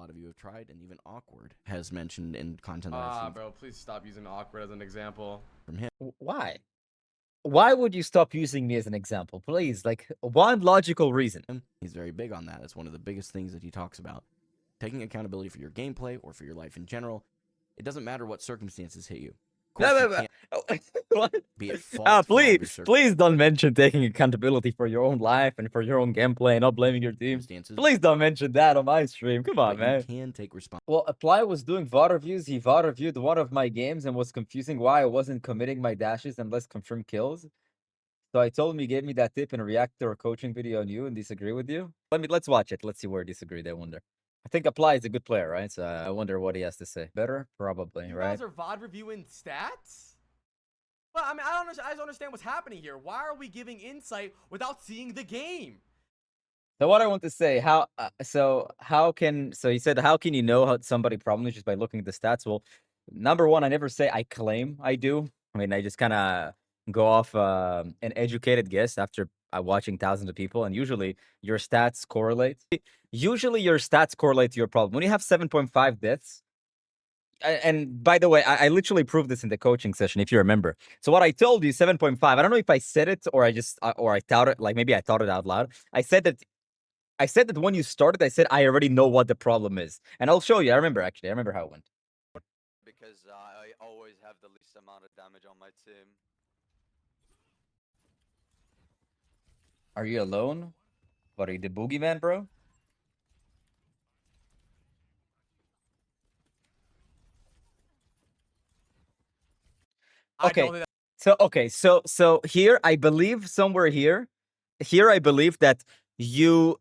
lot of you have tried, and even Awkward has mentioned in content that I've seen Bro, please stop using Awkward as an example. from him. Why? Why would you stop using me as an example? Please, like, one logical reason. He's very big on that. It's one of the biggest things that he talks about. Taking accountability for your gameplay or for your life in general. It doesn't matter what circumstances hit you. What? Be at fault please don't mention taking accountability for your own life and for your own gameplay and not blaming your team. Please don't mention that on my stream. Come on, man. You can take responsibility. Well, Apply was doing VOD reviews. He VOD reviewed one of my games and was confusing why I wasn't committing my dashes unless confirmed kills. So I told him he gave me that tip in a react to a coaching video on you and disagree with you. Let's watch it. Let's see where he disagreed. I wonder. I think Apply is a good player, right? So I wonder what he has to say. Better? Probably, you right? You guys are VOD reviewing stats? Well, I mean, I don't understand what's happening here. Why are we giving insight without seeing the game? So what I want to say, he said, how can you know how somebody probably just by looking at the stats? Well, number one, I never say I claim I do. I mean, I just kind of go off an educated guess after watching thousands of people, and usually your stats correlate. Usually your stats correlate to your problem. When you have 7.5 deaths, and by the way, I literally proved this in the coaching session, if you remember. So what I told you, 7.5, I don't know if I said it or I just, or I thought it, like maybe I thought it out loud. I said that when you started, I said, I already know what the problem is. And I'll show you. I remember how it went. Because I always have the least amount of damage on my team. Are you alone? What, are you the boogeyman, bro? Okay. So here, I believe somewhere here, I believe that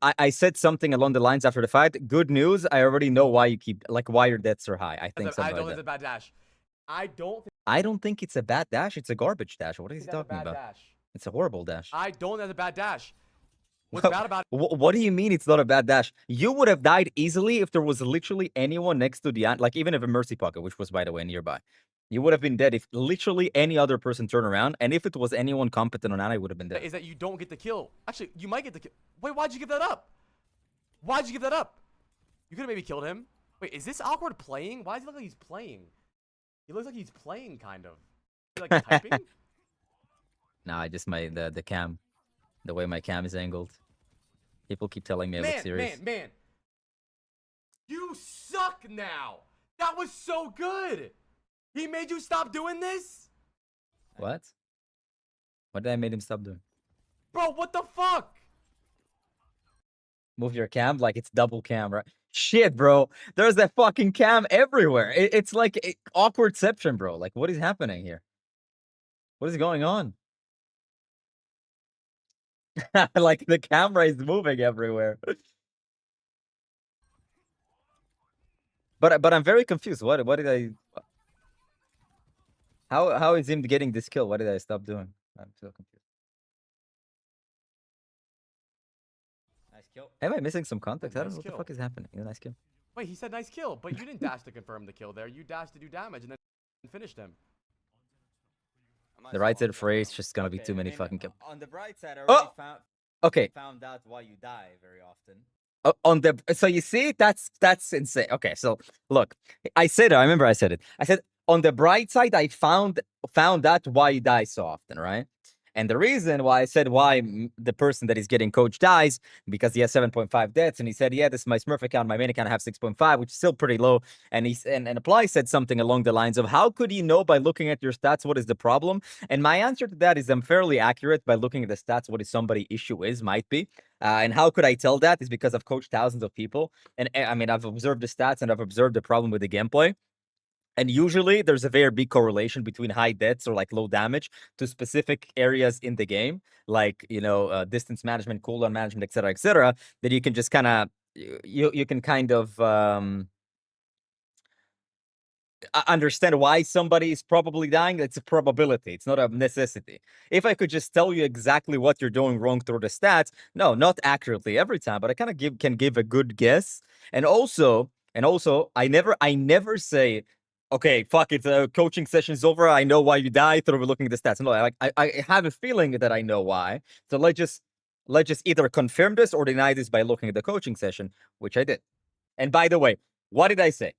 I said something along the lines after the fight. Good news. I already know why why your deaths are high. I think I don't think it's a bad dash. I don't think it's a bad dash. It's a garbage dash. What is he talking about? It's a horrible dash. I don't think that's a bad dash. What's bad about it? What do you mean it's not a bad dash? You would have died easily if there was literally anyone next to the like even if a mercy pocket, which was by the way nearby. You would have been dead if literally any other person turned around, and if it was anyone competent on that, I would have been dead. Is that you don't get the kill? Actually, you might get the kill. Wait, why'd you give that up? Why'd you give that up? You could have maybe killed him. Wait, is this Awkward playing? Why does he look like he's playing? He looks like he's playing, kind of. Is he, like typing? Nah, just the cam, the way my cam is angled. People keep telling me I look serious. Man, you suck now. That was so good. He made you stop doing this? What? What did I make him stop doing? Bro, what the fuck? Move your cam like it's double cam, right? Shit, bro. There's that fucking cam everywhere. It's like awkwardception, bro. Like, what is happening here? What is going on? Like, the camera is moving everywhere. But I'm very confused. What did I... How is him getting this kill? What did I stop doing? I'm so confused. Nice kill. Am I missing some context? I don't know what the fuck is happening. Nice kill. Wait, he said nice kill, but you didn't dash to confirm the kill there. You dashed to do damage and then finished him. The right side phrase just gonna be too many fucking kills. On the bright side, I already found out why you die very often. So you see, that's insane. Okay, so look, I remember I said it. I said, on the bright side, I found out why you die so often, right? And the reason why I said why the person that is getting coached dies, because he has 7.5 deaths, and he said, yeah, this is my Smurf account, my main account I have 6.5, which is still pretty low. And and Apply said something along the lines of, how could you know by looking at your stats what is the problem? And my answer to that is I'm fairly accurate by looking at the stats what is somebody's issue is, might be. And how could I tell that? Is because I've coached thousands of people. And I mean, I've observed the stats and I've observed the problem with the gameplay. And usually there's a very big correlation between high deaths or like low damage to specific areas in the game, like, you know, distance management, cooldown management, etc., that you can just kind of, you can kind of understand why somebody is probably dying. It's a probability. It's not a necessity. If I could just tell you exactly what you're doing wrong through the stats, no, not accurately every time, but I kind of can give a good guess. And also, I never say, okay, fuck it, coaching session's over, I know why you died through looking at the stats. No, I have a feeling that I know why. So let's just either confirm this or deny this by looking at the coaching session, which I did. And by the way, What did I say?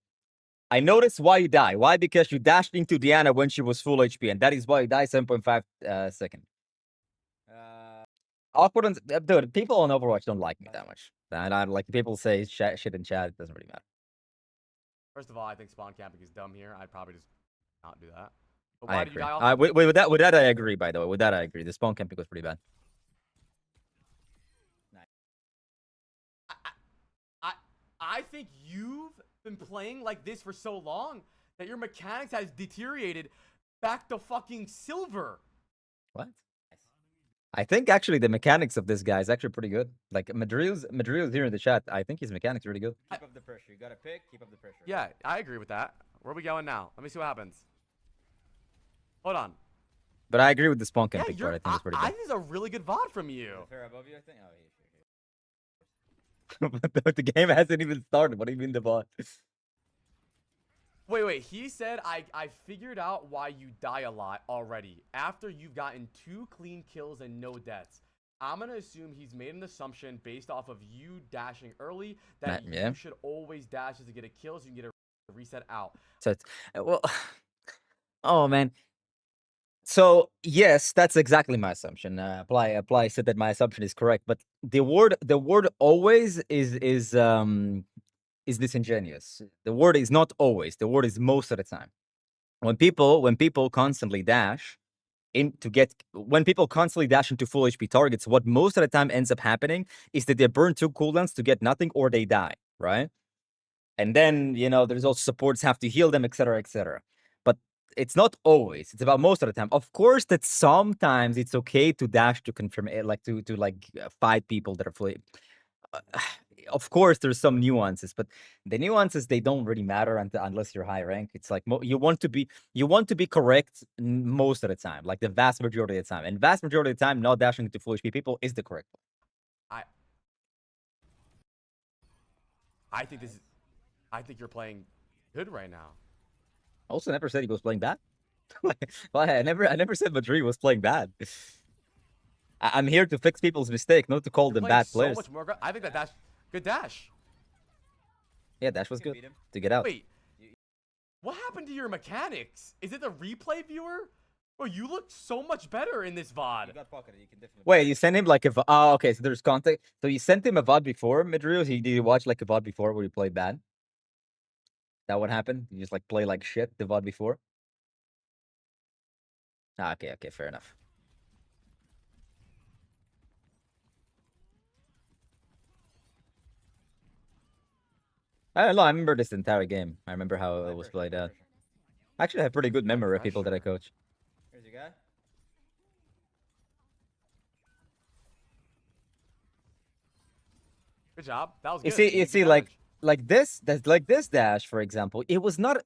I noticed why you die. Why? Because you dashed into Diana when she was full HP, and that is why you die 7.5 second. Awkward and dude, people on Overwatch don't like me that much. And I like people say shit in chat. It doesn't really matter. First of all, I think spawn camping is dumb here. I'd probably just not do that. But I why did you agree. die off? With that, I agree. By the way, with that, I agree. The spawn camping was pretty bad. I think you've been playing like this for so long that your mechanics has deteriorated back to fucking silver. What? I think actually the mechanics of this guy is actually pretty good. Like Madrio's here in the chat. I think his mechanics are really good. Keep up the pressure. You gotta pick. Keep up the pressure. Yeah, I agree with that. Where are we going now? Let me see what happens. Hold on. But I agree with the spawn Yeah, camping part. I think it's pretty I good. think it's a really good VOD from you. Is the fair above you, I think. Oh, yeah, The game hasn't even started. What do you mean the bot? Wait. He said I figured out why you die a lot already. After you've gotten 2 clean kills and no deaths. I'm going to assume he's made an assumption based off of you dashing early that Yeah. you should always dash to get a kill so you can get a reset out. So it's well, oh man. So yes, that's exactly my assumption. Apply said that my assumption is correct, but the word always is disingenuous. The word is not always. The word is most of the time. When people constantly dash when people constantly dash into full HP targets, what most of the time ends up happening is that they burn 2 cooldowns to get nothing or they die, right? And then, there's also supports have to heal them, etc., etc. But it's not always. It's about most of the time. Of course, that sometimes it's okay to dash to confirm, fight people that are fully. Of course, there's some nuances, but the nuances they don't really matter unless you're high rank. It's like you want to be correct most of the time, like the vast majority of the time. And vast majority of the time, not dashing into full HP people is the correct one. I think you're playing good right now. Also, never said he was playing bad. Well, I never said Madrid was playing bad. I'm here to fix people's mistake, not to call them bad players. So much more. I think that dash, good dash. Yeah, dash was good to get out. Wait, what happened to your mechanics? Is it the replay viewer? Bro, you look so much better in this VOD. you got pocketed. You can definitely. Wait, you sent him like a oh, okay. So there's context. So you sent him a VOD before, Madrid. Did you watch like a VOD before where you played bad? That what happened? You just like play like shit the VOD before? Okay, fair enough. I don't know. I remember this entire game. I remember how it was played out. Actually, I have pretty good memory of people that I coach. Here's your guy. Good job. That was You good. see, like this dash, for example, it was not.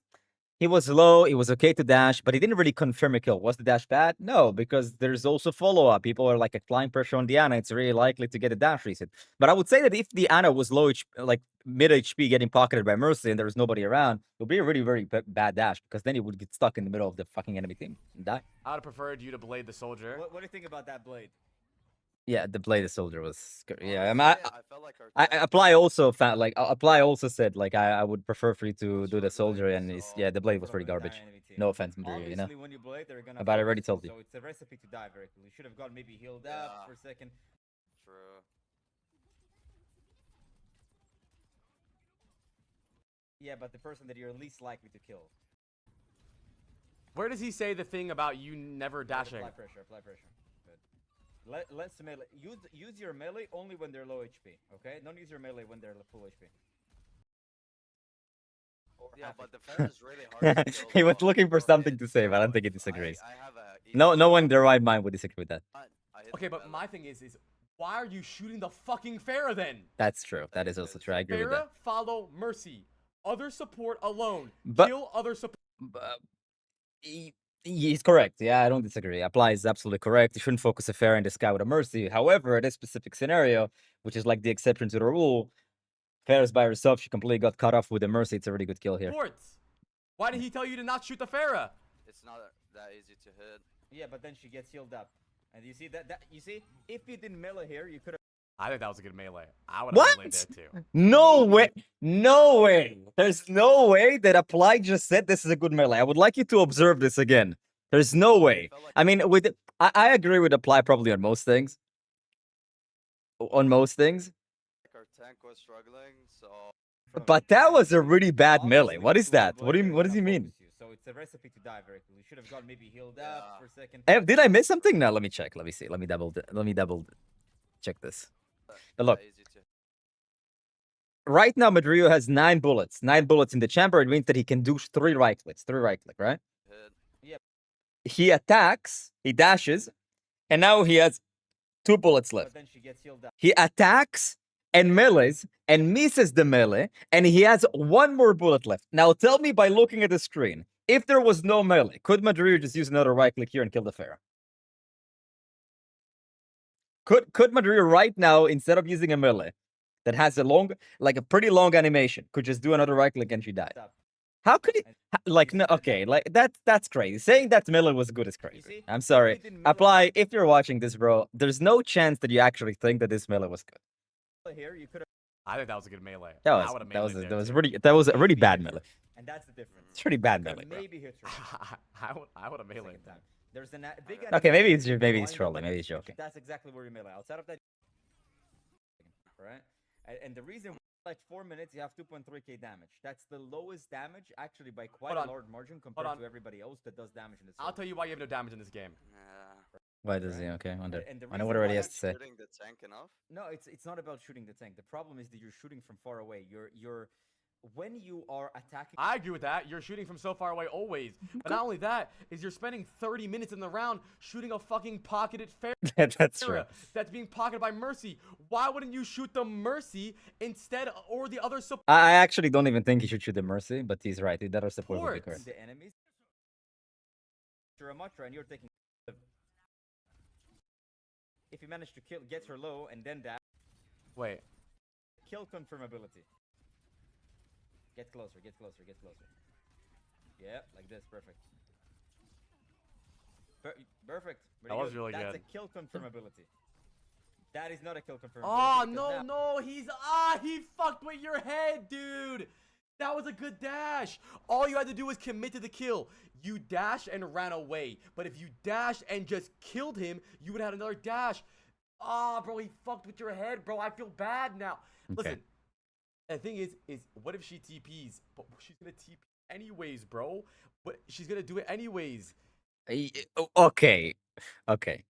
He was low. It was okay to dash, but he didn't really confirm a kill. Was the dash bad? No, because there's also follow-up. People are like applying pressure on Diana. It's really likely to get a dash reset. But I would say that if Diana was low, like mid HP, getting pocketed by Mercy, and there was nobody around, it would be a really, very bad dash because then he would get stuck in the middle of the fucking enemy team and die. I would have preferred you to blade the soldier. What do you think about that blade? Yeah, the blade of soldier was good. Yeah, Honestly, I felt like our Apply also found like Apply also said like I would prefer for you to do the soldier, and the blade was pretty garbage. No offense, Madrid, Obviously, when you blade, they're gonna. But I already told you. So it's a recipe to die very quickly. You should have got maybe healed up for a second. True. Yeah, but the person that you're least likely to kill. Where does he say the thing about you never dashing? Apply pressure. Good. Let's melee. Use your melee only when they're low HP. Okay, don't use your melee when they're full HP. Yeah, but the fair is really hard to kill. He was though. looking for Bro, something it's to say, but I don't so think he easy. disagrees. I have a No one in their right mind would disagree with that. I hit Okay, the but belly. my thing is why are you shooting the fucking Pharah then? That's true. That is also true. I agree with that. Pharah, follow Mercy. Other support alone. But- Kill other support. He's correct. Yeah, I don't disagree. Apply is absolutely correct. You shouldn't focus a fair in the sky with a mercy. However, in this specific scenario, which is like the exception to the rule, fair is by herself. She completely got cut off with a mercy. It's a really good kill here. Why did he tell you to not shoot the Pharah? It's not that easy to hit. Yeah, but then she gets healed up. And you see that you see, if you didn't melee here, you could have I think that was a good melee. I would have What? meleeed there too. No way. No way. There's no way that Apply just said this is a good melee. I would like you to observe this again. There's no way. Felt like I mean, I agree with Apply probably on most things. On most things. our tank was struggling, so But that was a really bad Obviously, melee. What is two that? people What do are you? What does he gonna mean? focus you, so it's a recipe to die very quickly. Should have got maybe healed Yeah. up for a second. Did I miss something? No, let me check. Let me see. Let me double check this. But look, easy to. right now Madrio has 9 bullets. 9 bullets in the chamber. It means that he can do 3 right clicks. 3 right click, right? Hit. He attacks, he dashes, and now he has 2 bullets But left. then she gets healed up. He attacks and melees and misses the melee, and he has 1 more bullet left. Now tell me by looking at the screen, if there was no melee, could Madrio just use another right click here and kill the Pharaoh? Could Madrio right now, instead of using a melee that has a long, like a pretty long animation, could just do another right click and she died? Stop. How could he? And Like, you no, said that okay, like that's crazy. Saying that melee was good is crazy. see? I'm If sorry. we didn't melee Apply, if you're watching this, bro, the's no chance that you actually think that this melee was good. here, you could I think that was a good melee. That I was would have that was meleeed that was there, really that was a really maybe bad hit her. melee. And that's the difference. It's pretty bad Could melee, bro. maybe hit her. too. I would have meleeed. Second time. There's a big Okay, maybe it's animation maybe he's behind trolling. the Maybe he's button. joking. That's exactly where you melee. Outside of that, right? And the reason, like 4 minutes, you have 2.3k damage. That's the lowest damage, actually, by quite Hold a on. large margin compared on. to everybody else that does damage in this. I'll tell you why you have no damage in this game. Yeah. Why does he? Okay, I wonder. And the I know reason what already why has to say. Shooting the tank enough. No, it's not about shooting the tank. The problem is that you're shooting from far away. You're when you are attacking. I agree with that. You're shooting from so far away always. But not only that, is you're spending 30 minutes in the round shooting a fucking pocketed That's true. Pharah that's being pocketed by Mercy. Why wouldn't you shoot the Mercy instead or the other support? I actually don't even think he should shoot the Mercy, but he's right. The other support would be Supports. correct. The enemies. You're a Matra and you're taking. If you manage to get her low and then dash, Wait. kill confirmability. Get closer, get closer, get closer. Yeah, like this, perfect. Perfect. That was really That's good. a kill confirmability. That is not a kill confirmability. Oh, because no, he fucked with your head, dude. That was a good dash. All you had to do was commit to the kill. You dashed and ran away. But if you dashed and just killed him, you would have had another dash. Ah, bro, he fucked with your head, bro. I feel bad now. Okay. Listen, the thing is what if she TPs? But she's gonna TP anyways, bro. But she's gonna do it anyways. Okay. Okay.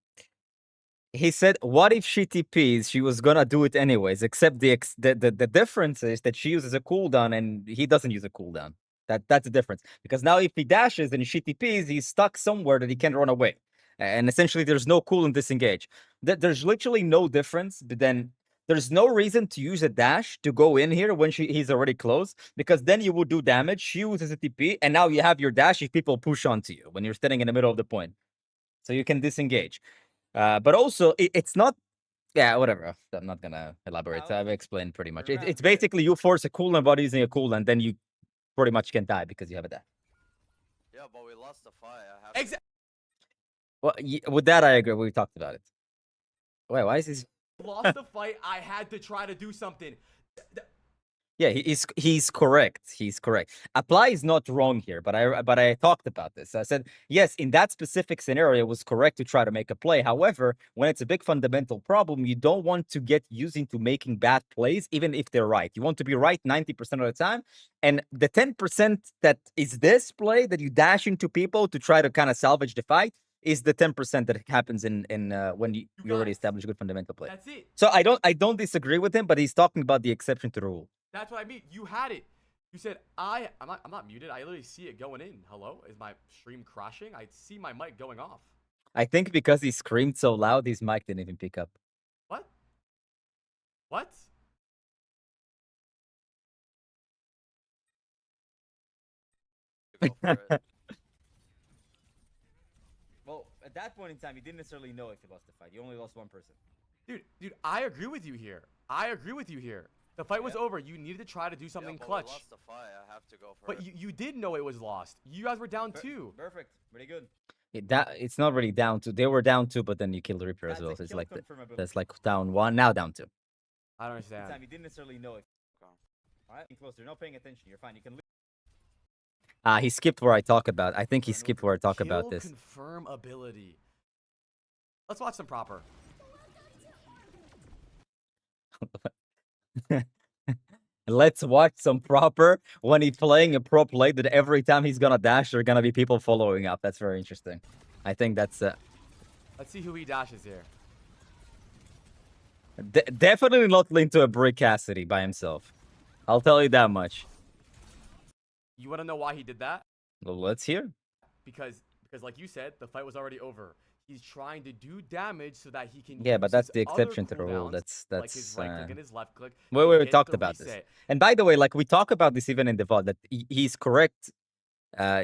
He said, "What if she TPs? She was gonna do it anyways." Except the difference is that she uses a cooldown and he doesn't use a cooldown. That's the difference. Because now if he dashes and she TPs, he's stuck somewhere that he can't run away. And essentially, there's no cooldown disengage. There's literally no difference. But then there's no reason to use a dash to go in here when he's already close. Because then you would do damage. She uses a TP, and now you have your dash if people push onto you when you're standing in the middle of the point, so you can disengage. But also, it's not. Yeah, whatever. I'm not gonna elaborate. No. I've explained pretty much. Remember It's that- basically you force a cooldown by using a cooldown, then you pretty much can die because you have a dash. Yeah, but we lost the fight. I have Exactly. Well, with that I agree. We talked about it. Wait, why is this? Lost the fight. I had to try to do something. Yeah, he's correct. He's correct. Apply is not wrong here, but I talked about this. I said yes, in that specific scenario, it was correct to try to make a play. However, when it's a big fundamental problem, you don't want to get used into making bad plays, even if they're right. You want to be right 90% of the time, and the 10% that is this play that you dash into people to try to kind of salvage the fight is the 10% that happens in when you already guys, establish a good fundamental play. That's it. So I don't disagree with him, but he's talking about the exception to the rule. That's what I mean. You had it. You said I'm not muted. I literally see it going in. Hello? Is my stream crashing? I see my mic going off. I think because he screamed so loud, his mic didn't even pick up. What? What? to go for it. Well, at that point in time, you didn't necessarily know if you lost the fight. You only lost one person. Dude, I agree with you here. The fight was Yeah. over. You needed to try to do something Yeah, but clutch. we lost the fight. I have to go for But it. you did know it was lost. You guys were down two. Perfect. Pretty good. It's not really down to. They were down 2, but then you killed the Reaper as That's a well. So it's kill like confirmability. that's like down 1, now down 2. I don't Time understand. you didn't necessarily know it. Okay. All right, closer. You're not paying attention. You're fine. You can. He skipped where I talk about. I think he And skipped with where I talk kill about this. confirmability. Let's watch some proper. Let's watch some proper when he's playing a pro play that every time he's gonna dash, there are gonna be people following up. That's very interesting. I think that's Let's see who he dashes here. definitely not linked to a Brick Cassidy by himself. I'll tell you that much. You want to know why he did that? Well, let's hear. Because like you said, the fight was already over. He's trying to do damage so that he can. Yeah, use but that's his the other exception to the rule. cooldowns, That's like his right click and his left click. we to get talked the about this. reset. And by the way, like we talk about this even in the VOD, that he's correct.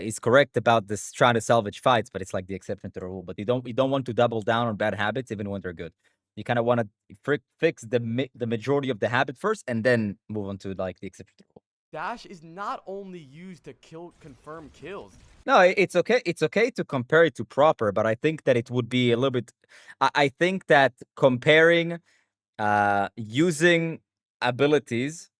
He's correct about this trying to salvage fights, but it's like the exception to the rule. But you don't want to double down on bad habits even when they're good. You kind of want to fix the majority of the habit first, and then move on to like the exception to the rule. Dash is not only used to confirm kills. No, it's okay. It's okay to compare it to proper, but I think that it would be a little bit. I think that comparing using abilities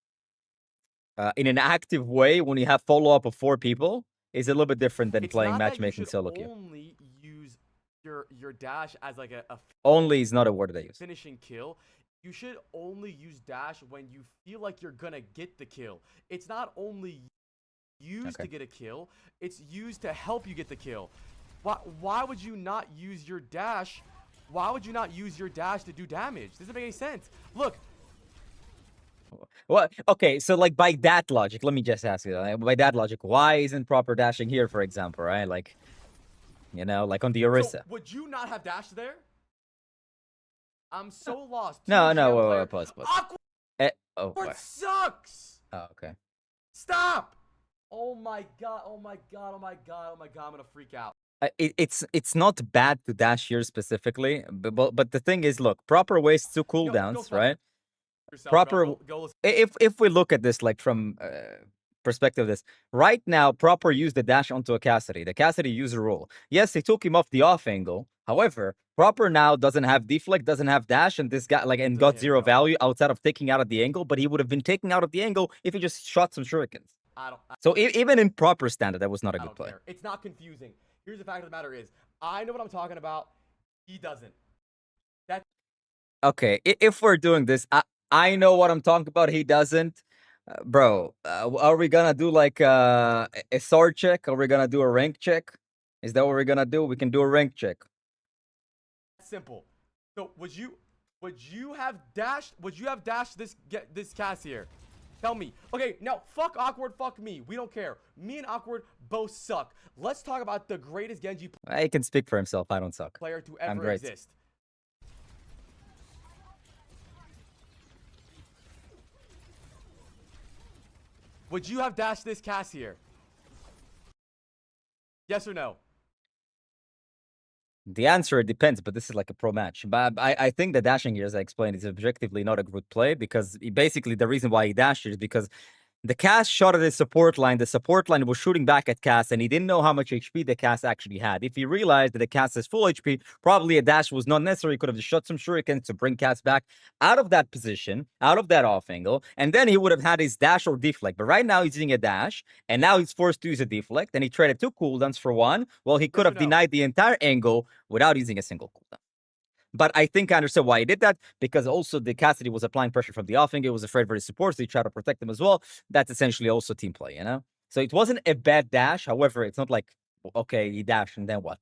in an active way when you have follow up of 4 people is a little bit different than It's playing not that you matchmaking should solo queue. only use your dash as like a Only is not a word that I use. finishing kill. You should only use dash when you feel like you're gonna get the kill. It's not only used to get a kill, it's used to help you get the kill. Why would you not use your dash? Why would you not use your dash to do damage? Doesn't make any sense. Look, Well, okay, so like by that logic, let me just ask you, by that logic, why isn't proper dashing here, for example, right? Like, you know, like on the Orisa. so would you not have dash there? I'm so lost. No, Two no, GM wait, player- wait, pause. Awkward Oh, what? sucks. Oh, okay. Stop. Oh my god. Oh my god. Oh my god. Oh my god. I'm gonna freak out. It's not bad to dash here specifically, but the thing is, look, proper wastes 2 cooldowns, fuck right? Yourself, Proper. Go listen. If we look at this like from perspective of this, right now, proper used the dash onto a Cassidy. The Cassidy user rule. Yes, he took him off the off angle. However, proper now doesn't have deflect, doesn't have dash, and this guy like and got him, 0 bro. value outside of taking out of the angle. But he would have been taken out of the angle if he just shot some shurikens. So even in proper standard, that was not a I good don't play. care. It's not confusing. Here's the fact of the matter is, I know what I'm talking about. He doesn't. Okay, if we're doing this, I know what I'm talking about. He doesn't. Bro, are we gonna do like a sword check? Are we gonna do a rank check? Is that what we're gonna do? We can do a rank check. Simple. So would you have dashed this cast here? Tell me. Okay, now fuck Awkward, fuck me. We don't care. Me and Awkward both suck. Let's talk about the greatest Genji He can speak for himself. I don't suck. player to I'm ever great. exist. Would you have dashed this cast here? Yes or no? The answer depends, but this is like a pro match. But I think the dashing here, as I explained, is objectively not a good play because basically the reason why he dashed is because the cast shot at his support line. The support line was shooting back at cast, and he didn't know how much HP the cast actually had. If he realized that the cast has full HP, probably a dash was not necessary. He could have just shot some shurikens to bring cast back out of that position, out of that off angle, and then he would have had his dash or deflect. But right now he's using a dash, and now he's forced to use a deflect, and he traded 2 cooldowns for 1. Well, he could Yes or have no? denied the entire angle without using a single cooldown. But I think I understand why he did that, because also the Cassidy was applying pressure from the offing. He was afraid for his support, so he tried to protect them as well. That's essentially also team play, you know? So it wasn't a bad dash. However, it's not like, okay, he dashed and then what?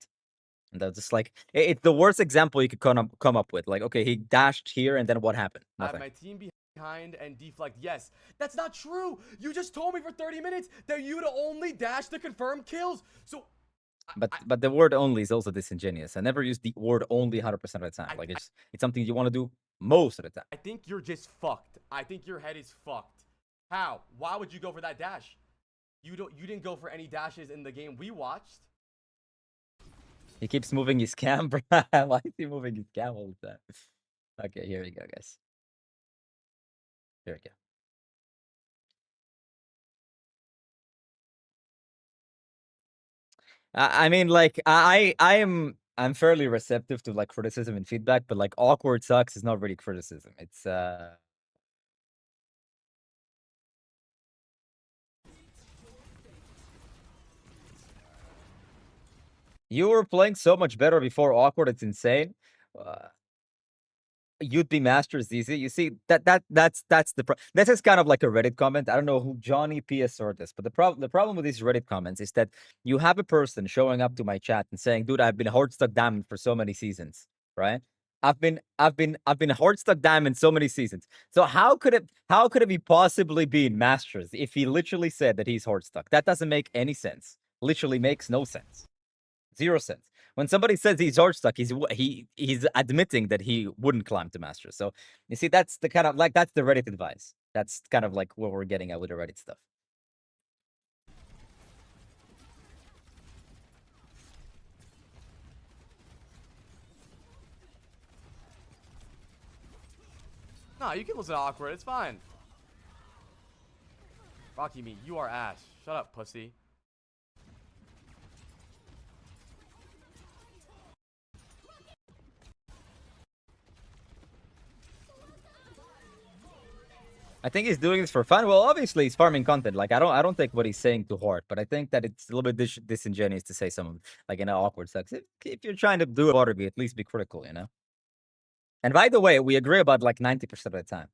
And that's just like, it's the worst example you could come up with. Like, okay, he dashed here and then what happened? I have Nothing. my team behind and deflect. Yes, that's not true. You just told me for 30 minutes that you would only dash to confirm kills. So But the word only is also disingenuous. I never use the word only 100% of the time. Like it's something you want to do most of the time. I think you're just fucked. I think your head is fucked. How? Why would you go for that dash? You didn't go for any dashes in the game we watched. He keeps moving his cam, bro. Why is he moving his cam all the time? Okay, here we go, guys. Here we go. I mean, like, I'm fairly receptive to like criticism and feedback, but like awkward sucks is not really criticism. It's You were playing so much better before Awkward. It's insane. You'd be masters easy. You see that's this is kind of like a Reddit comment. I don't know who Johnny PS or this, but the problem with these Reddit comments is that you have a person showing up to my chat and saying, "Dude, I've been hard stuck diamond for so many seasons, right? I've been hard stuck diamond so many seasons. So how could it be possibly been masters if he literally said that he's hard stuck? That doesn't make any sense. Literally makes no sense. 0 sense. When somebody says he's hard stuck, he's admitting that he wouldn't climb to master. So you see, that's the kind of like that's the Reddit advice. That's kind of like what we're getting at with the Reddit stuff. Nah, you can listen to Awkward. It's fine. Rocky me, you are ass. Shut up, pussy. I think he's doing this for fun. Well, obviously he's farming content. Like I don't think what he's saying too hard, but I think that it's a little bit disingenuous to say some like in an awkward sex. If you're trying to do a water, at least be critical, you know. And by the way, we agree about like 90% of the time.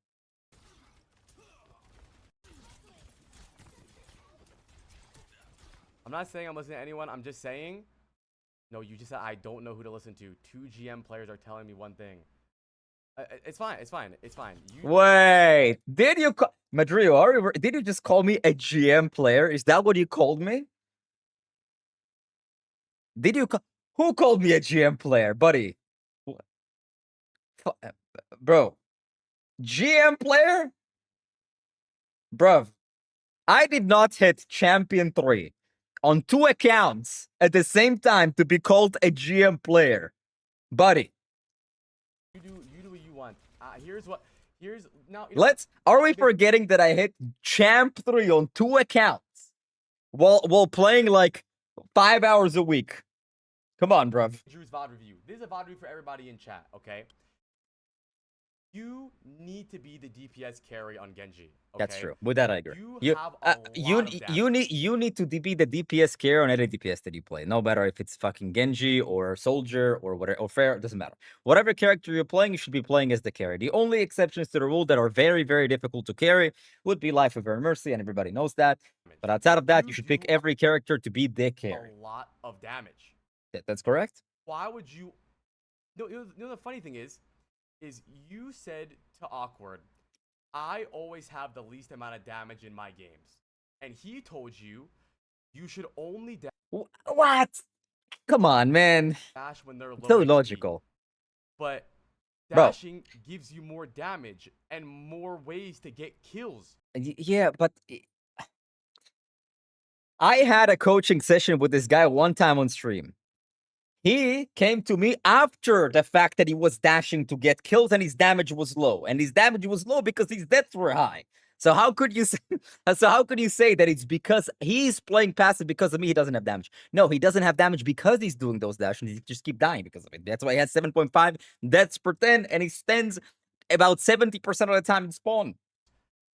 I'm not saying I'm listening to anyone. I'm just saying. No, you just said I don't know who to listen to. 2 GM players are telling me one thing. It's fine. It's fine. It's fine. Wait, did you call Madrio? Did you just call me a GM player? Is that what you called me? Did you who called me a GM player, buddy? Bro, GM player? Bruv, I did not hit Champion 3 on 2 accounts at the same time to be called a GM player. Buddy. You do what you want. Here's now. Are we forgetting that I hit Champ 3 on 2 accounts while playing like 5 hours a week? Come on, bruv. Drew's VOD review. This is a VOD review for everybody in chat, okay? You need to be the DPS carry on Genji. Okay? That's true. With that, I agree. You have a lot of damage. You need to be the DPS carry on any DPS that you play. No matter if it's fucking Genji or Soldier or whatever, or Fair, it doesn't matter. Whatever character you're playing, you should be playing as the carry. The only exceptions to the rule that are very, very difficult to carry would be Life of Earn Mercy, and everybody knows that. But outside of that, you should pick every character to be the carry. A lot of damage. That's correct. Why would you? No, you know the funny thing is you said to Awkward, I always have the least amount of damage in my games, and he told you should only What? Come on, man. dash when they're low. So HP. Logical. But dashing gives you more damage and more ways to get kills. Yeah, but I had a coaching session with this guy one time on stream. He came to me after the fact that he was dashing to get kills and his damage was low. And his damage was low because his deaths were high. So how could you say, that it's because he's playing passive because of me he doesn't have damage? No, he doesn't have damage because he's doing those dashes. He just keep dying because of it. That's why he has 7.5 deaths per 10 and he stands about 70% of the time in spawn.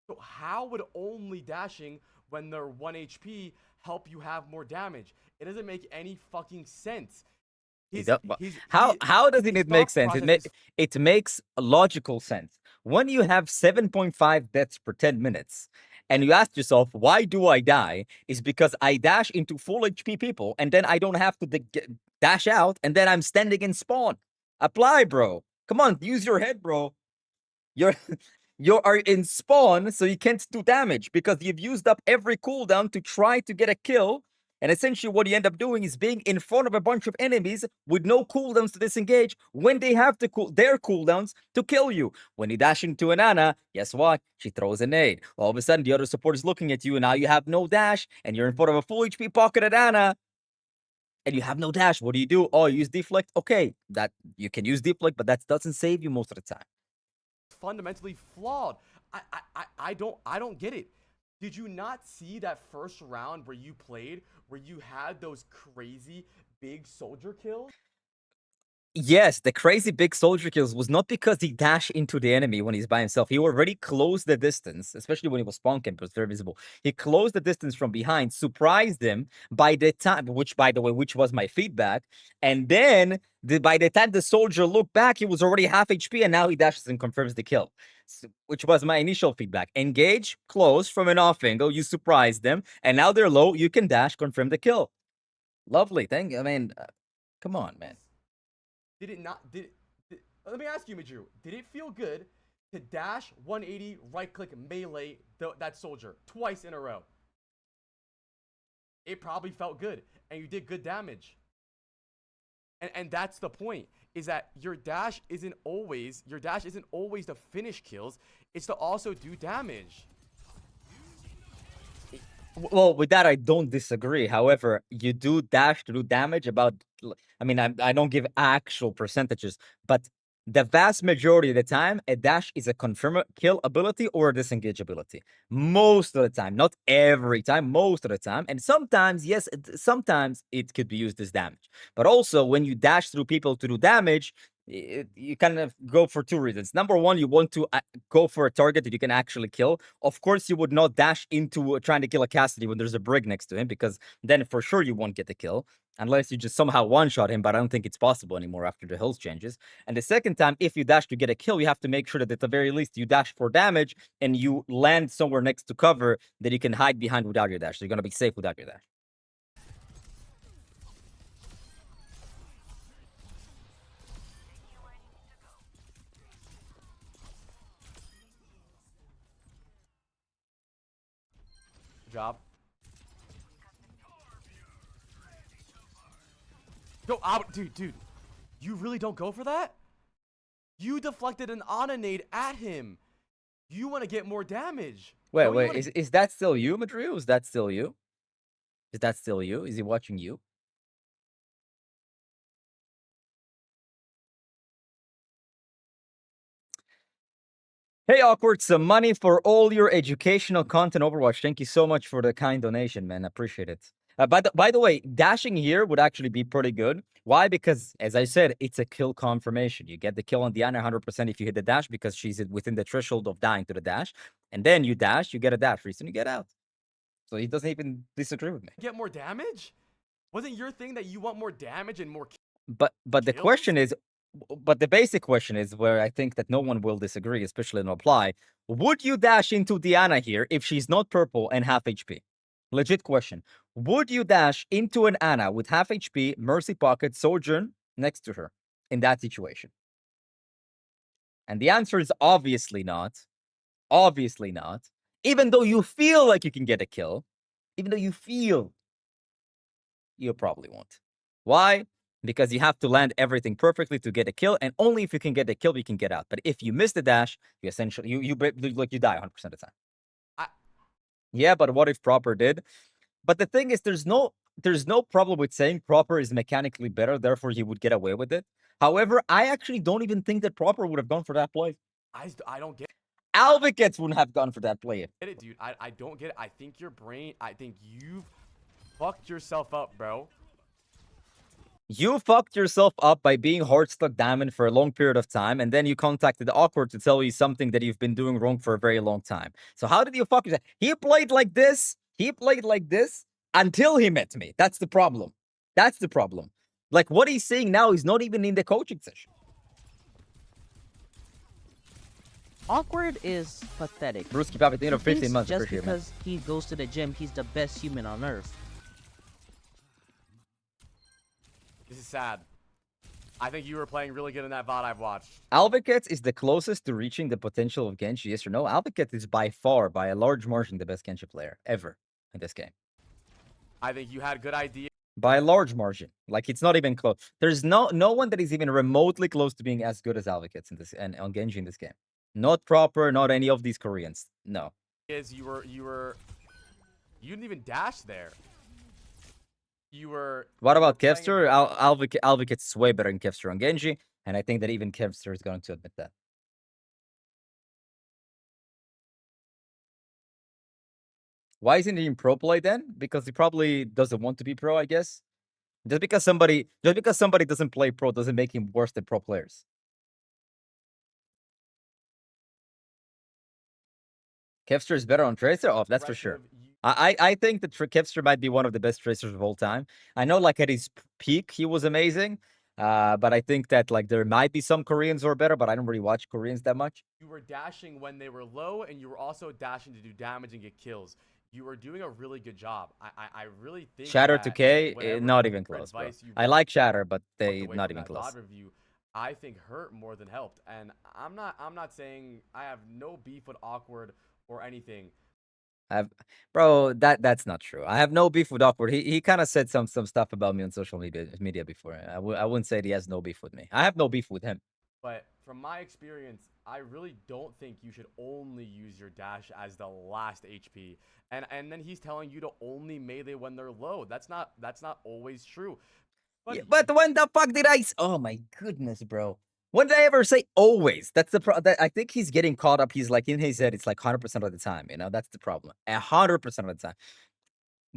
So how would only dashing when they're 1 HP help you have more damage? It doesn't make any fucking sense. How does it make sense? It makes a logical sense. When you have 7.5 deaths per 10 minutes, and you ask yourself, why do I die? Is because I dash into full HP people, and then I don't have to dash out, and then I'm standing in spawn. Apply, bro. Come on, use your head, bro. You are in spawn, so you can't do damage because you've used up every cooldown to try to get a kill. And essentially what you end up doing is being in front of a bunch of enemies with no cooldowns to disengage when they have to their cooldowns to kill you. When you dash into an Ana, guess what? She throws a nade. All of a sudden, the other support is looking at you, and now you have no dash, and you're in front of a full HP pocketed Ana, and you have no dash. What do? Oh, use deflect? Okay, that you can use deflect, but that doesn't save you most of the time. Fundamentally flawed. I don't get it. Did you not see that first round where you played, where you had those crazy big soldier kills? Yes, the crazy big soldier kills was not because he dashed into the enemy when he's by himself. He already closed the distance, especially when he was spawn camp, it was very visible. He closed the distance from behind, surprised him by the time, which by the way, which was my feedback. And then by the time the soldier looked back, he was already half HP, and now he dashes and confirms the kill. Which was my initial feedback. Engage, close from an off angle, you surprise them, and now they're low, you can dash, confirm the kill. Lovely, thank you. I mean, come on, man. Did it not? Let me ask you, Madru. Did it feel good to dash 180 right click melee that soldier twice in a row? It probably felt good, and you did good damage. And that's the point. Is that your dash isn't always to finish kills. It's to also do damage. Well, with that, I don't disagree. However, you do dash to do damage about, I mean, I don't give actual percentages, but the vast majority of the time, a dash is a confirm kill ability or a disengage ability. Most of the time, not every time, most of the time. And sometimes, yes, sometimes it could be used as damage. But also, when you dash through people to do damage, you kind of go for two reasons. Number one, you want to go for a target that you can actually kill. Of course, you would not dash into trying to kill a Cassidy when there's a Brig next to him, because then for sure you won't get the kill. Unless you just somehow one-shot him, but I don't think it's possible anymore after the hills changes. And the second time, if you dash to get a kill, you have to make sure that at the very least you dash for damage and you land somewhere next to cover that you can hide behind without your dash. So you're going to be safe without your dash. Good job. Go out, dude. You really don't go for that? You deflected an Ana nade at him. You want to get more damage. Wait, Bro, wait. Is that still you, Madrid? Is that still you? Is that still you? Is he watching you? Hey, Awkward, some money for all your educational content Overwatch. Thank you so much for the kind donation, man. I appreciate it. By the way, dashing here would actually be pretty good. Why? Because, as I said, it's a kill confirmation. You get the kill on Diana 100% if you hit the dash because she's within the threshold of dying to the dash. And then you dash, you get a dash reason, you get out. So he doesn't even disagree with me. Get more damage? Wasn't your thing that you want more damage and more But the kills? question is, but the basic question is where I think that no one will disagree, especially in reply. Would you dash into Diana here if she's not purple and half HP? Legit question. Would you dash into an Ana with half HP, Mercy Pocket, Sojourn next to her in that situation? And the answer is obviously not. Obviously not. Even though you feel like you can get a kill, even though you feel, you probably won't. Why? Because you have to land everything perfectly to get a kill, and only if you can get the kill, you can get out. But if you miss the dash, you essentially you die 100% of the time. Yeah, but what if Proper did? But the thing is, there's no problem with saying Proper is mechanically better, therefore he would get away with it. However, I actually don't even think that Proper would have gone for that play. I don't get Alvicets wouldn't have gone for that play. it, dude. I don't get it. I think you've fucked yourself up, bro. You fucked yourself up by being hard stuck diamond for a long period of time, and then you contacted Awkward to tell you something that you've been doing wrong for a very long time. So how did you fuck yourself? He played like this. He played like this until he met me. That's the problem. That's the problem. Like what he's saying now is not even in the coaching session. Awkward is pathetic. Brewski Papi, thank you for He 15 thinks months. just Appreciate it, man. because he goes to the gym, he's the best human on earth. This is sad. I think you were playing really good in that VOD I've watched. Alvicets is the closest to reaching the potential of Genji, yes or no? Alvicets is by far, by a large margin, the best Genji player ever in this game. I think you had good ideas. By a large margin. Like, it's not even close. There's no one that is even remotely close to being as good as Alvicets in this and on Genji in this game. Not Proper, not any of these Koreans. No. You didn't even dash there. What about playing Kevster? Alvicets is way better than Kevster on Genji, and I think that even Kevster is going to admit that. Why isn't he in pro play then? Because he probably doesn't want to be pro, I guess. Just because somebody doesn't play pro doesn't make him worse than pro players. Kevster is better on Tracer? Oh, that's for sure. Aggressive, I think that Kevster might be one of the best Tracers of all time. I know, like, at his peak, he was amazing. But I think that, like, there might be some Koreans who are better, but I don't really watch Koreans that much. You were dashing when they were low, and you were also dashing to do damage and get kills. You were doing a really good job. I really think Shatter that 2K, whatever not even close, bro. advice you I like Shatter, but walked they away not from even that close. VOD review, I think hurt more than helped. And I'm not saying I have no beef with Awkward or anything. Bro, that's not true. I have no beef with Awkward. He kind of said some stuff about me on social media before. I wouldn't say that he has no beef with me. I have no beef with him. But from my experience, I really don't think you should only use your dash as the last HP. And then he's telling you to only melee when they're low. That's not always true. But Yeah, but when the fuck did I? Oh my goodness, bro. When did I ever say always? That's the problem. I think he's getting caught up. He's like in his head. It's like 100% of the time. You know, that's the problem. 100% of the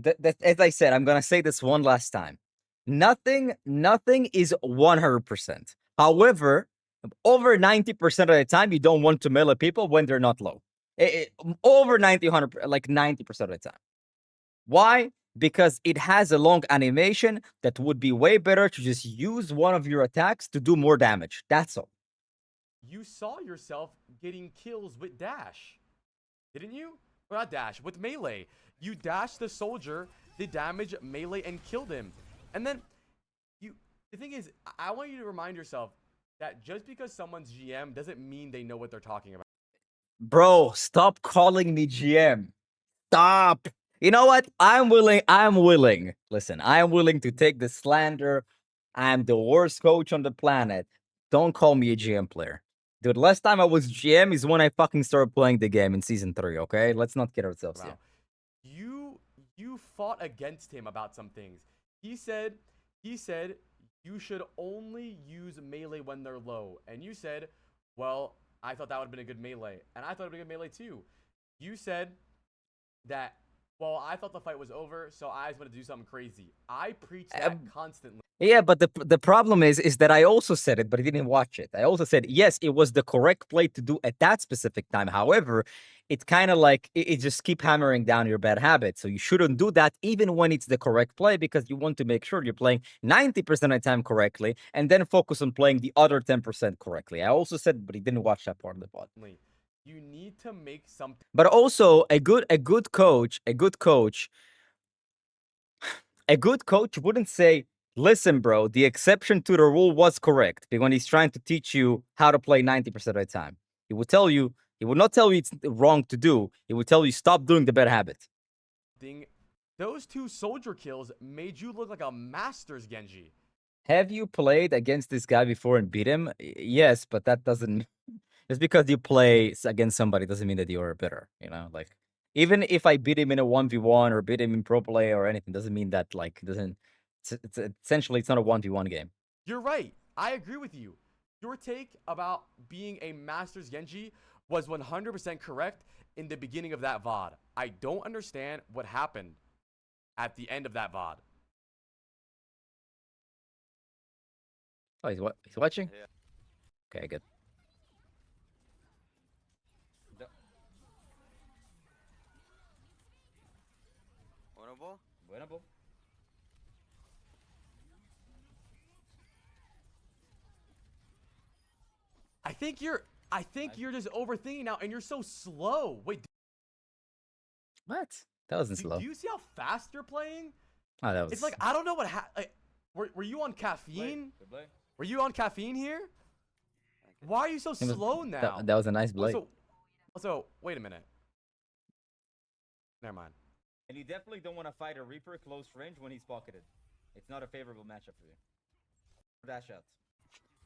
time. As I said, I'm gonna say this one last time. Nothing is 100%. However, over 90% of the time, you don't want to melee people when they're not low. Over 90, 100, like 90% of the time. Why? Because it has a long animation that would be way better to just use one of your attacks to do more damage. That's all. you saw yourself getting kills with dash, didn't you? Or not dash, with melee. You dashed the soldier, did damage, melee, and killed him. And then the thing is, I want you to remind yourself that just because someone's GM doesn't mean they know what they're talking about. Bro, stop calling me GM. Stop. You know what? I'm willing. Listen, I'm willing to take the slander. I'm the worst coach on the planet. Don't call me a GM player. Dude, last time I was GM is when I fucking started playing the game in season 3, okay? Let's not kid ourselves here. You fought against him about some things. He said you should only use melee when they're low. And you said, well, I thought that would have been a good melee. And I thought it would be a good melee too. You said that, well, I thought the fight was over, so I was going to do something crazy. I preach that constantly. Yeah, but the problem is that I also said it, but I didn't watch it. I also said, yes, it was the correct play to do at that specific time. However, it's kind of like it just keep hammering down your bad habits. So you shouldn't do that even when it's the correct play, because you want to make sure you're playing 90% of the time correctly and then focus on playing the other 10% correctly. I also said, but he didn't watch that part of the pod. You need to make something. But also a good coach wouldn't say, listen, bro, the exception to the rule was correct, when he's trying to teach you how to play 90% of the time. He would not tell you it's wrong to do. He would tell you stop doing the bad habit. Those 2 soldier kills made you look like a master's Genji. Have you played against this guy before and beat him? Yes, but that doesn't... Just because you play against somebody doesn't mean that you're better, you know? Like, even if I beat him in a 1v1 or beat him in pro play or anything, doesn't mean that, like, it's essentially, it's not a 1v1 game. You're right. I agree with you. Your take about being a Masters Genji was 100% correct in the beginning of that VOD. I don't understand what happened at the end of that VOD. Oh, he's watching? Yeah. Okay, good. Winnable? I think you're just overthinking now, and you're so slow. Wait, What? That wasn't slow. do you see how fast you're playing? Oh, that was... It's like, I don't know what like, were you on caffeine? Were you on caffeine here? Why are you so slow now? That was a nice blade. Also, wait a minute. Never mind. And you definitely don't want to fight a Reaper close range when he's pocketed. It's not a favorable matchup for you. Dash out.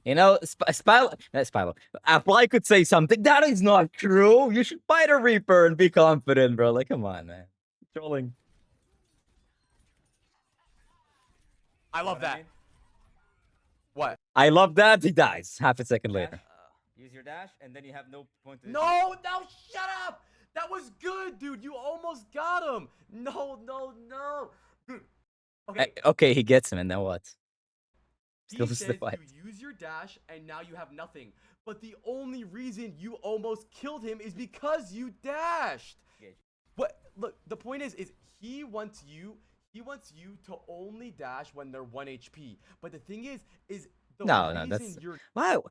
You know, Spilo. I could say something. That is not true. You should fight a Reaper and be confident, bro. Like, come on, man. Trolling. I love that. I mean? What? I love that. He dies half a second later. Use your dash, and then you have no point to... No, shut up! That was good, dude. You almost got him. No. Dude, Okay, Okay, he gets him, and then what? he Still loses the says fight. you use your dash and now you have nothing. But the only reason you almost killed him is because you dashed. Yeah. What? Look, the point is he wants you to only dash when they're 1 HP. But the thing is the No, reason that's you're wow.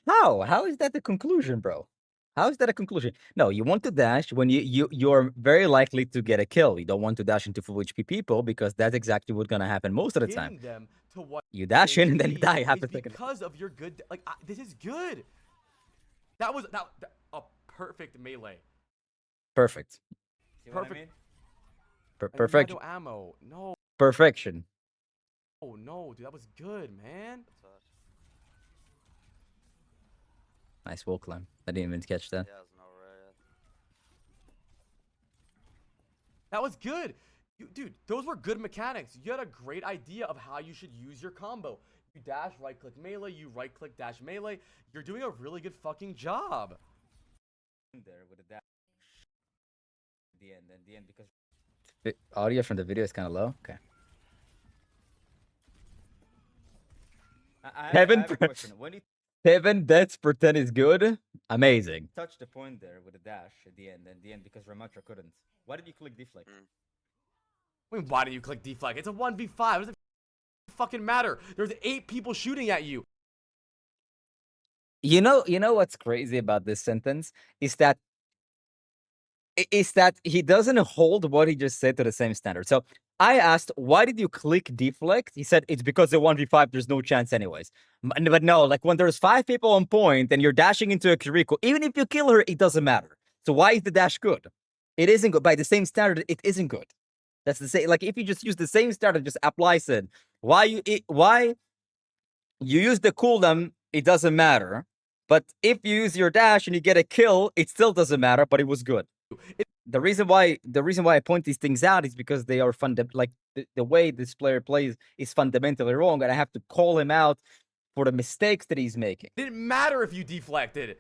How is that the conclusion, bro? How is that a conclusion? No, you want to dash when you're very likely to get a kill. You don't want to dash into full HP people because that's exactly what's gonna happen most of the time. getting them to 1 You dash in and then you HP die half is a second. because of your good. Like this is good. That was a perfect melee. Perfect. See what I Perfect. mean? And you had Perfection. no ammo. No. Perfection. Oh no, dude, that was good, man. Nice wall climb. I didn't even catch that. Yeah, it's no red. That was good. Dude, those were good mechanics. You had a great idea of how you should use your combo. You dash, right click melee, you right click dash melee. You're doing a really good fucking job. There with the dash. At the end, because Audio from the video is kind of low. Okay. I Kevin have a question. When you 7 deaths per 10 is good. Amazing. touched the point there with the dash at the end, because Ramatra couldn't. Why did you click deflect? I mean, why do you click deflect? It's a 1v5. What does it fucking matter? There's 8 people shooting at you. You know what's crazy about this sentence is that he doesn't hold what he just said to the same standard. So I asked, why did you click deflect? He said it's because the 1v5 there's no chance anyways. But no, like when there's 5 people on point and you're dashing into a Kiriko, even if you kill her, it doesn't matter. So why is the dash good? It isn't good. By the same standard, it isn't good. That's the same. Like if you just use the same standard, just applies it. Why you use the cooldown, it doesn't matter. But if you use your dash and you get a kill, it still doesn't matter, but it was good. The reason why I point these things out is because they are the way this player plays is fundamentally wrong, and I have to call him out for the mistakes that he's making. It didn't matter if you deflected.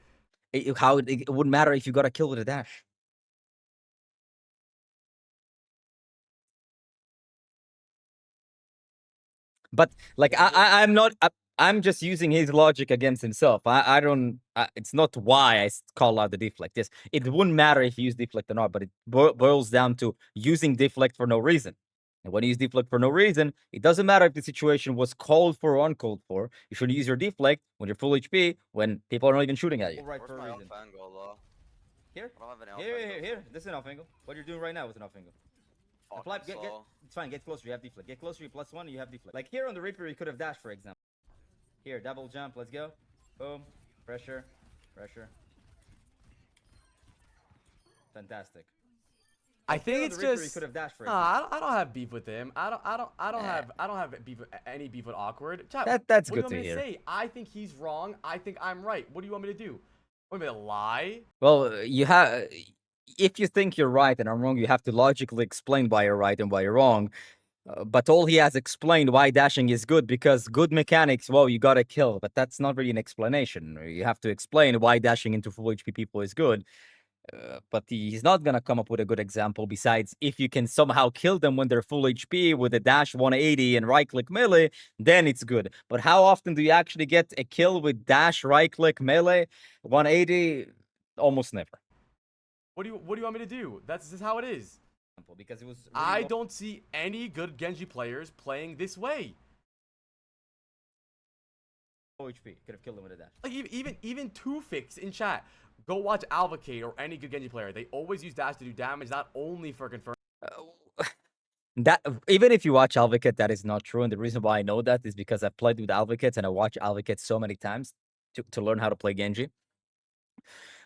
It wouldn't matter if you got a kill with a dash. But like I'm not. I'm just using his logic against himself. I don't. It's not why I call out the deflect. Yes, it wouldn't matter if you use deflect or not, but it boils down to using deflect for no reason. And when you use deflect for no reason, it doesn't matter if the situation was called for or uncalled for. You should use your deflect when you're full HP, when people are not even shooting at you. Right Where's for my a off reason. angle, though? Here? I don't have any off Here, angle. here, here. This is an off angle. What you're doing right now is an off angle. Fuck, Apply, I'm slow. it's fine. Get closer. You have deflect. Get closer. You +1. You have deflect. Like here on the Reaper, you could have dashed, for example. Here, double jump. Let's go. Boom. Pressure. Pressure. Fantastic. I Like, here think on it's the Reaper, just. you could have dashed, for Nah, example. I don't have beef with him. I don't have beef with, any beef with awkward. Chat, That's what do good you to want me hear. to say? I think he's wrong. I think I'm right. What do you want me to do? Want me to lie? Well, you have. If you think you're right and I'm wrong, you have to logically explain why you're right and why you're wrong. But all he has explained why dashing is good because good mechanics, well, you gotta kill. But that's not really an explanation. You have to explain why dashing into full HP people is good. But he's not gonna come up with a good example besides if you can somehow kill them when they're full HP with a dash 180 and right click melee, then it's good. But how often do you actually get a kill with dash right click melee 180? Almost never. What do you want me to do? This is how it is. Because it was. Really I low- don't see any good Genji players playing this way. Low HP. Could have killed him with a dash. Like even Two Fix in chat. Go watch Alvacate or any good Genji player. They always use dash to do damage, not only for confirm. That even if you watch Alvacate, that is not true. And the reason why I know that is because I've played with Alvacate and I watch Alvacate so many times to learn how to play Genji.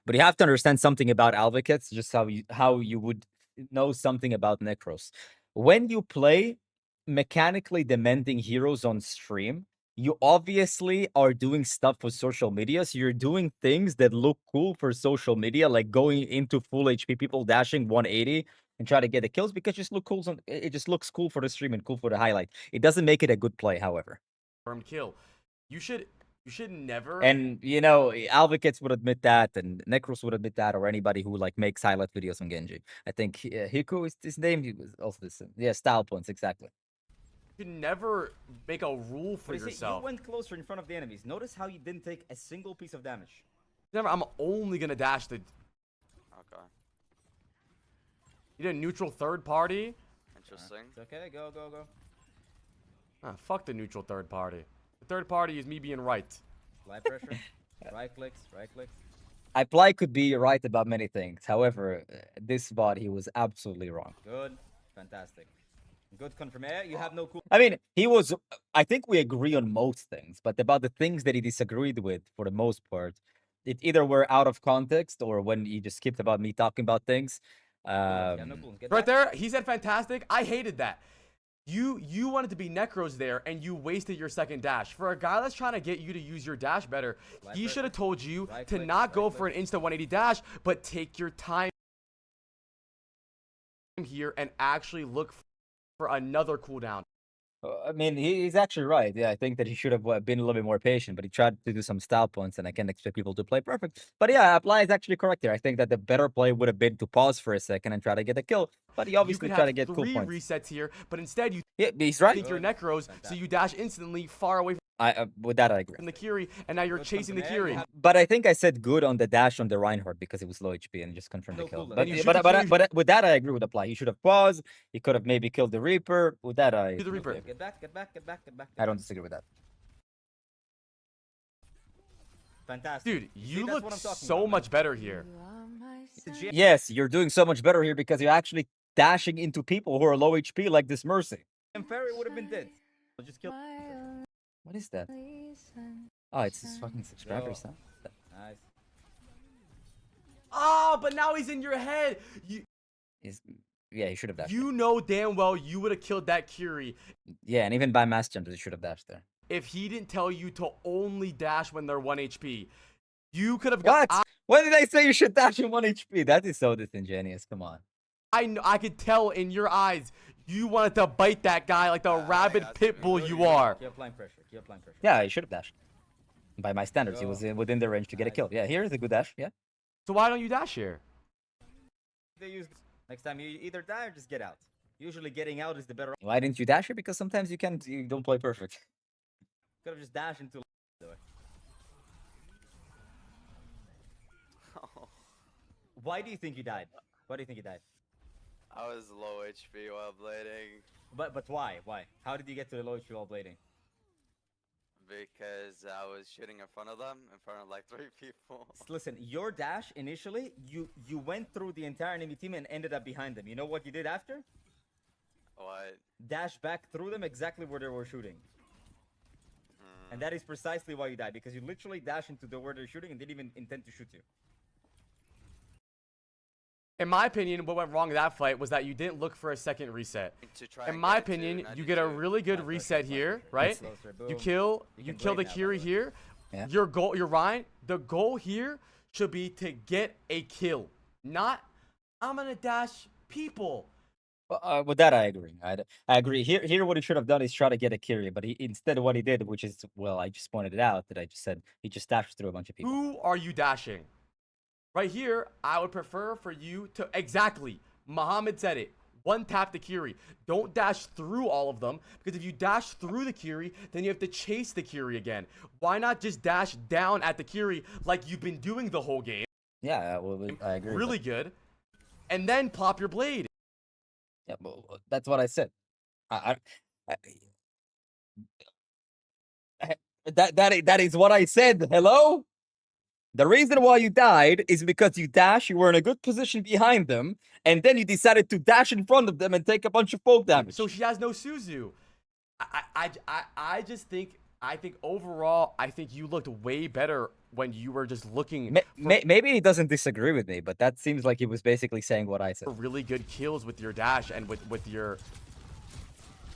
But you have to understand something about Alvacates, just how you would know something about Necros. When you play mechanically demanding heroes on stream, you obviously are doing stuff for social media. So you're doing things that look cool for social media, like going into full HP people dashing 180 and try to get the kills because it just it just looks cool for the stream and cool for the highlight. It doesn't make it a good play, however. Kill. You should never. And you know, Alvacates would admit that, and Necros would admit that, or anybody who like makes highlight videos on Genji. I think Hiku is his name. He was also this. Yeah, style points exactly. You can never make a rule for But you see, yourself. you went closer in front of the enemies. Notice how you didn't take a single piece of damage. Never. I'm only gonna dash the. Okay. You did a neutral third party. Interesting. It's okay, go. Ah, fuck the neutral third party. The third party is me being right. Apply pressure. right clicks. Apply could be right about many things. However, this VOD, he was absolutely wrong. Good. Fantastic. Good confirmation. You have no cool. I mean, he was. I think we agree on most things, but about the things that he disagreed with, for the most part, it either were out of context or when he just skipped about me talking about things. You have no cool. Get Right back. there, he said fantastic. I hated that. You wanted to be Necros there, and you wasted your second dash. For a guy that's trying to get you to use your dash better, Right he click. should have told you Right to click, not right go click. for an insta 180 dash, but take your time here and actually look for another cooldown. I mean, he's actually right. Yeah, I think that he should have been a little bit more patient, but he tried to do some style points, and I can't expect people to play perfect. But yeah, Apply is actually correct here. I think that the better play would have been to pause for a second and try to get a kill, but he You obviously could tried have to get cool 3 points. resets here, but instead you Yeah, he's right. think you're Good. Necros, so Fantastic. you dash instantly far away With that, I agree. from the Kiri, and now you're Good chasing the confirmation. You Kiri. have But I think I said good on the dash on the Reinhardt because it was low HP and just confirmed No the kill. cooldown. But, Then you shoot but, the but, Kiri. but with that, I agree with Apply. He should have paused. He could have maybe killed the Reaper. With that, Do the Reaper. Get back. I don't disagree with that. Fantastic. Dude, See, you that's look what I'm talking so about, much better here. Yes, you're doing so much better here because you're actually dashing into people who are low HP like this Mercy. And Ferry would have been dead. Just kill. What is that? Oh, it's his fucking subscribers, huh? Nice. Oh, but now he's in your head. Yeah, he should have dashed. You know damn well you would have killed that Kiri Yeah, and even by mass jump, he should have dashed there. if he didn't tell you to only dash when they're 1 HP. You could have What? got. When did I say you should dash in 1 HP? That is so disingenuous. Come on. I could tell in your eyes you wanted to bite that guy like the rabid that's pit even bull good. you are. Keep applying pressure. Yeah, he should have dashed. By my standards, he was Go. within the range to get a Nice. kill. Yeah, here's a good dash. Yeah. So why don't you dash here? They use next time you either die or just get out. Usually getting out is the better. Why didn't you dash here? Because sometimes you don't play perfect. Could have just dashed into. Why do you think you died? I was low HP while blading But why? How did you get to the low HP while blading? because I was shooting in front of them, in front of like 3 people. Listen, your dash initially, you went through the entire enemy team and ended up behind them. You know what you did after? What? Dash back through them exactly where they were shooting. And that is precisely why you died, because you literally dash into where they're shooting and didn't even intend to shoot you. In my opinion, what went wrong in that fight was that you didn't look for a second reset. To try In and my get to opinion, you get a 92. really good That's reset fine. here, right? Closer, You boom. kill You you can kill the blade now, by Kiri the way. here. Yeah. Your goal, you're Ryan. The goal here should be to get a kill, not I'm gonna dash people. With that, I agree. I agree. Here, what he should have done is try to get a Kiri, but instead what he did, which is, well, I just pointed it out, that I just said he just dashed through a bunch of people. Who are you dashing? Right here, I would prefer for you to exactly. Muhammad said it. One tap the Kiri. Don't dash through all of them, because if you dash through the Kiri, then you have to chase the Kiri again. Why not just dash down at the Kiri like you've been doing the whole game? Yeah, well, I agree. with Really that. good. And then plop your blade. Yeah, well, that's what I said. That is what I said. Hello? The reason why you died is because you were in a good position behind them, and then you decided to dash in front of them and take a bunch of poke damage. So she has no Suzu. I just think, overall, I think you looked way better when you were just looking Maybe he doesn't disagree with me, but that seems like he was basically saying what I said. for really good kills with your dash and with your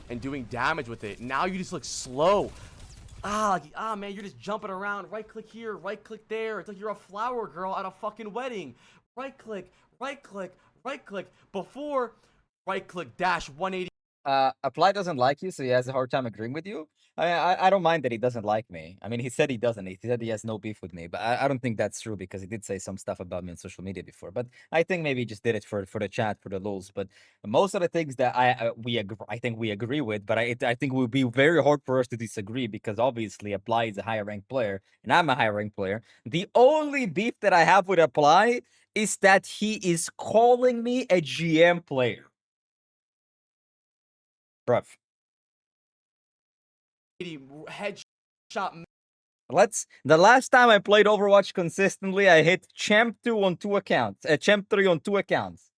and doing damage with it. Now you just look slow. Man, you're just jumping around. Right click here, right click there. It's like you're a flower girl at a fucking wedding. Right click, right click, right click. Before, right click dash 180. Apply doesn't like you, so he has a hard time agreeing with you. I don't mind that he doesn't like me. I mean, he said he doesn't. He said he has no beef with me, but I don't think that's true because he did say some stuff about me on social media before. But I think maybe he just did it for the chat, for the lulz. But most of the things that I think we agree with, but I think it would be very hard for us to disagree because obviously Apply is a higher ranked player and I'm a higher ranked player. The only beef that I have with Apply is that he is calling me a GM player. Bruv. Headshot. The last time I played Overwatch consistently, I hit Champ 2 on 2 accounts. Champ 3 on 2 accounts.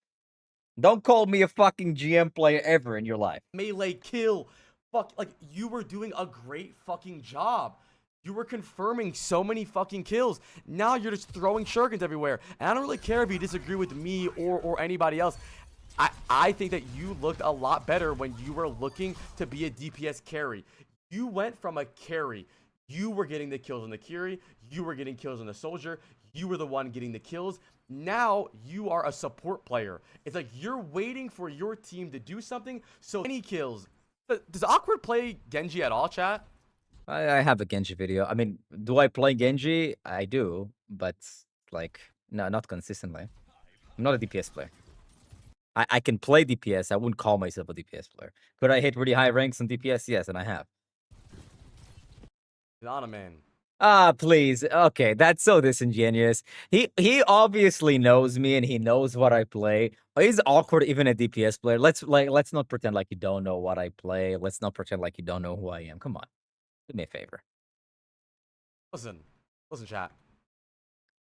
Don't call me a fucking GM player ever in your life. Melee kill. Fuck, like, you were doing a great fucking job. You were confirming so many fucking kills. Now you're just throwing shurikens everywhere. And I don't really care if you disagree with me or anybody else. I think that you looked a lot better when you were looking to be a DPS carry. You went from a carry. You were getting the kills on the carry. You were getting kills on the soldier. You were the one getting the kills. Now you are a support player. It's like you're waiting for your team to do something. So many kills. Does Awkward play Genji at all, chat? I have a Genji video. I mean, do I play Genji? I do, but like, no, not consistently. I'm not a DPS player. I can play DPS. I wouldn't call myself a DPS player. Could I hit really high ranks on DPS? Yes, and I have. Not a man. Ah, please. Okay, that's so disingenuous. He obviously knows me and he knows what I play. Is Awkward even a DPS player? Let's not pretend like you don't know what I play. Let's not pretend like you don't know who I am. Come on. Do me a favor. Listen, chat.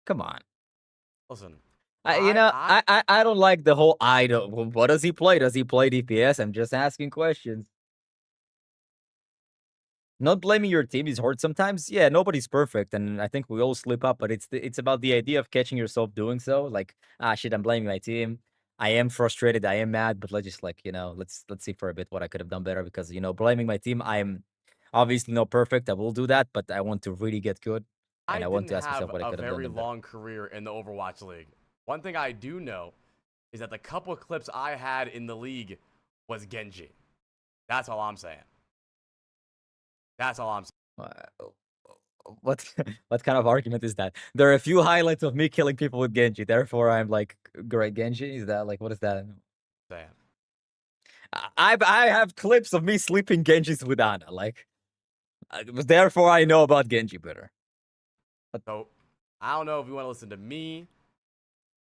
Come on. Listen. I don't like the whole what does he play? Does he play DPS? I'm just asking questions. Not blaming your team is hard sometimes. Yeah, nobody's perfect, and I think we all slip up. But it's about the idea of catching yourself doing so. Like, shit, I'm blaming my team. I am frustrated. I am mad. But let's just let's see for a bit what I could have done better. Because blaming my team, I'm obviously not perfect. I will do that, but I want to really get good, and I want to ask myself what I could have done. I didn't have a very long career in the Overwatch League. One thing I do know is that the couple of clips I had in the league was Genji. That's all I'm saying. That's all I'm saying. What kind of argument is that? There are a few highlights of me killing people with Genji, therefore I'm like great Genji. Is that like what is that? Damn. I have clips of me sleeping Genjis with Ana, like therefore I know about Genji better. So I don't know if you want to listen to me.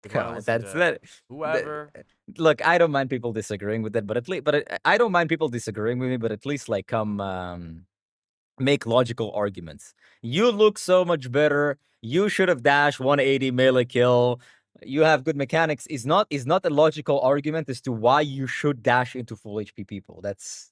That's that. Whoever. Look, I don't mind people disagreeing with that, but I don't mind people disagreeing with me, but at least like come make logical arguments. You look so much better. You should have dashed 180 melee kill. You have good mechanics. Is not a logical argument as to why you should dash into full HP people. That's